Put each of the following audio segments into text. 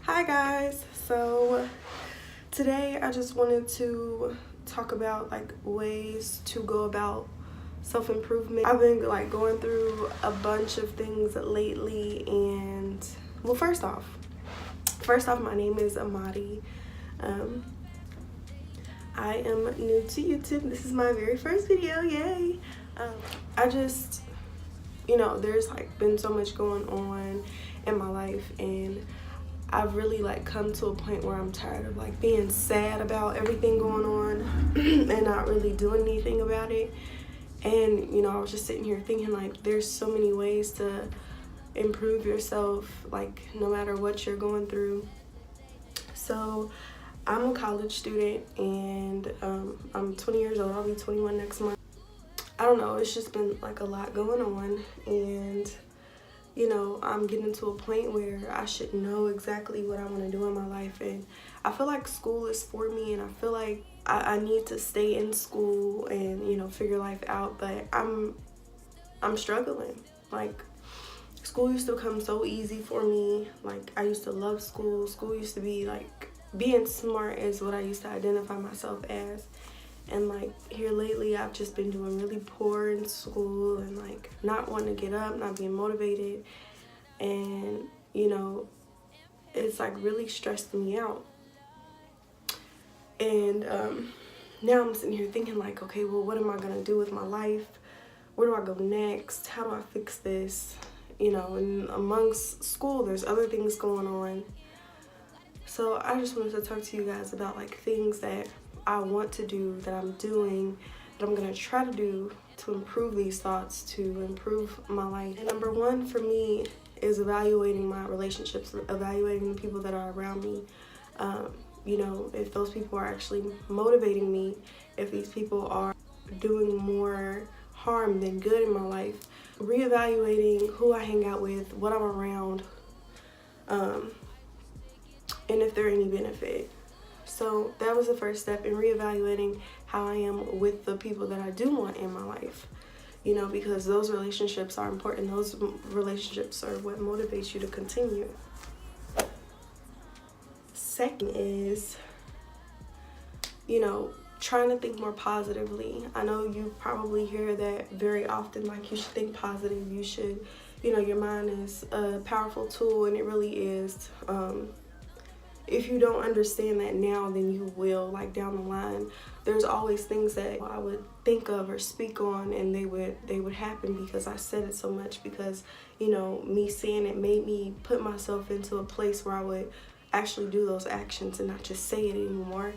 Hi guys, so today I just wanted to talk about like ways to go about self-improvement. I've been like going through a bunch of things lately, and well, first off my name is Amadi. I am new to YouTube. This is my very first video, yay. I just, there's like been so much going on in my life, and I've really like come to a point where I'm tired of like being sad about everything going on and not really doing anything about it. And I was just sitting here thinking like there's so many ways to improve yourself, like no matter what you're going through. So I'm a college student, and I'm 20 years old. I'll be 21 next month. I don't know, it's just been like a lot going on, and I'm getting to a point where I should know exactly what I want to do in my life. And I feel like school is for me, and I feel like I need to stay in school and, figure life out. But I'm struggling. Like, school used to come so easy for me. Like, I used to love school. School used to be like, being smart is what I used to identify myself as. And like here lately, I've just been doing really poor in school and like not wanting to get up, not being motivated. And it's like really stressed me out. And now I'm sitting here thinking like, okay, well, what am I gonna do with my life? Where do I go next? How do I fix this? And amongst school, there's other things going on. So I just wanted to talk to you guys about like things that I want to do, that I'm doing, that I'm gonna try to do to improve these thoughts, to improve my life. And number one for me is evaluating my relationships, evaluating the people that are around me. If those people are actually motivating me, if these people are doing more harm than good in my life, reevaluating who I hang out with, what I'm around, and if they're any benefit. So that was the first step in reevaluating how I am with the people that I do want in my life. Because those relationships are important. Those relationships are what motivates you to continue. Second is, trying to think more positively. I know you probably hear that very often, like you should think positive. You should, your mind is a powerful tool, and it really is. If you don't understand that now, then you will, like down the line. There's always things that I would think of or speak on, and they would happen because I said it so much, because me saying it made me put myself into a place where I would actually do those actions and not just say it anymore.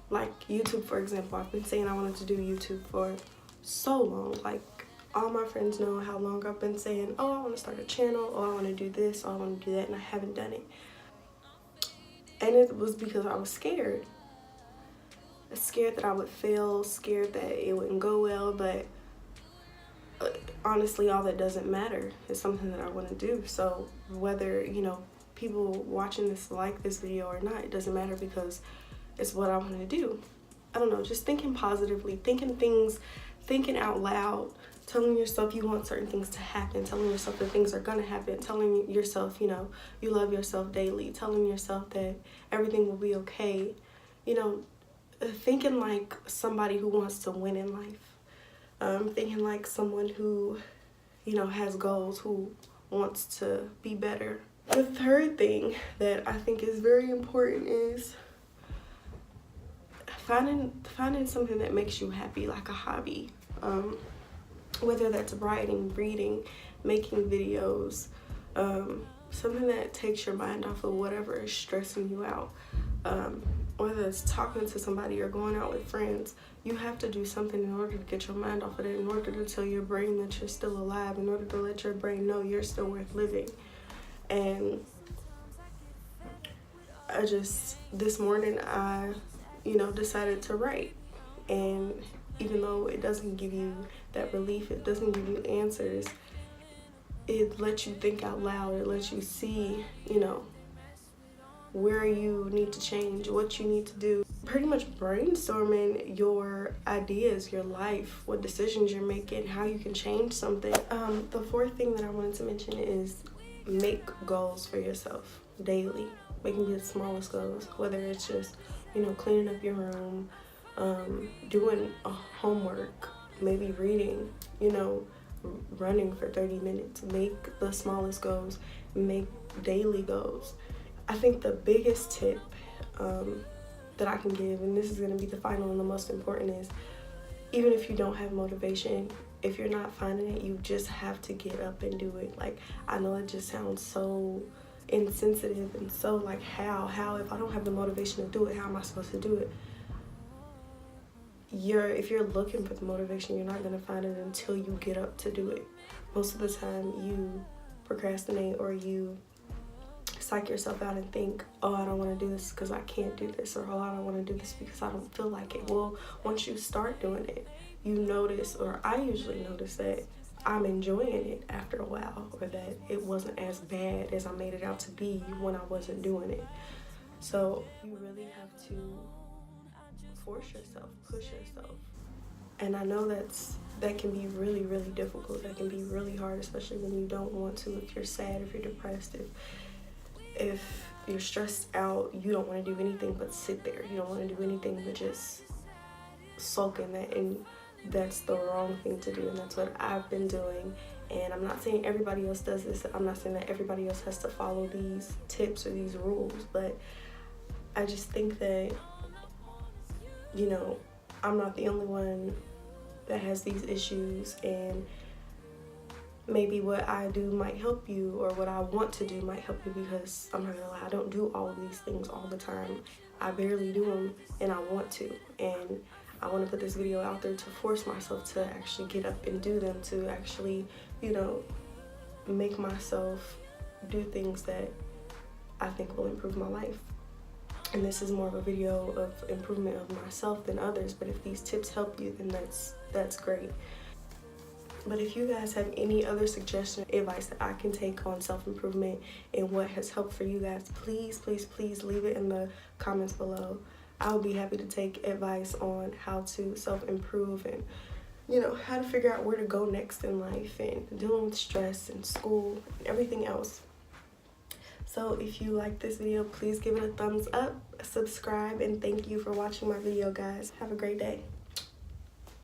Like YouTube, for example. I've been saying I wanted to do YouTube for so long. Like, all my friends know how long I've been saying, oh, I want to start a channel, oh, I want to do this, oh, I want to do that, and I haven't done it. And it was because I was scared. Scared that I would fail, scared that it wouldn't go well. But honestly, all that doesn't matter. It's something that I want to do. So whether, people watching this like this video or not, it doesn't matter, because it's what I want to do. I don't know, just thinking positively, thinking out loud, telling yourself you want certain things to happen, telling yourself that things are going to happen, telling yourself, you love yourself daily, telling yourself that everything will be okay. Thinking like somebody who wants to win in life. Thinking like someone who, has goals, who wants to be better. The third thing that I think is very important is finding something that makes you happy, like a hobby. Whether that's writing, reading, making videos, something that takes your mind off of whatever is stressing you out. Whether it's talking to somebody or going out with friends, you have to do something in order to get your mind off of it, in order to tell your brain that you're still alive, in order to let your brain know you're still worth living. And this morning I, decided to write. And even though it doesn't give you that relief, it doesn't give you answers, it lets you think out loud. It lets you see, where you need to change, what you need to do. Pretty much brainstorming your ideas, your life, what decisions you're making, how you can change something. The fourth thing that I wanted to mention is make goals for yourself. daily. It can be the smallest goals, whether it's just, cleaning up your room, doing a homework, maybe reading, running for 30 minutes. Make the smallest goals, make daily goals. I think the biggest tip that I can give, and this is going to be the final and the most important, is even if you don't have motivation, if you're not finding it, you just have to get up and do it. Like, I know it just sounds so insensitive and so like, how if I don't have the motivation to do it, how am I supposed to do it? If you're looking for the motivation, you're not going to find it until you get up to do it. Most of the time you procrastinate, or you psych yourself out and think, oh, I don't want to do this because I can't do this, or oh, I don't want to do this because I don't feel like it. Well, once you start doing it, you notice, or I usually notice, that I'm enjoying it after a while, or that it wasn't as bad as I made it out to be when I wasn't doing it. So you really have to force yourself, push yourself. And I know that can be really, really difficult. That can be really hard, especially when you don't want to. If you're sad, if you're depressed, if you're stressed out, you don't want to do anything but sit there. You don't want to do anything but just sulk in that, and that's the wrong thing to do, and that's what I've been doing. And I'm not saying everybody else does this. I'm not saying that everybody else has to follow these tips or these rules, but I just think that, I'm not the only one that has these issues, and maybe what I do might help you, or what I want to do might help you, because I'm not gonna lie, I don't do all of these things all the time. I barely do them, and I want to. And I want to put this video out there to force myself to actually get up and do them, to actually, make myself do things that I think will improve my life. And this is more of a video of improvement of myself than others, but if these tips help you, then that's great. But if you guys have any other suggestion, advice that I can take on self-improvement and what has helped for you guys, please, please, please leave it in the comments below. I would be happy to take advice on how to self-improve, and how to figure out where to go next in life, and dealing with stress and school and everything else. So if you like this video, please give it a thumbs up, subscribe, and thank you for watching my video, guys. Have a great day.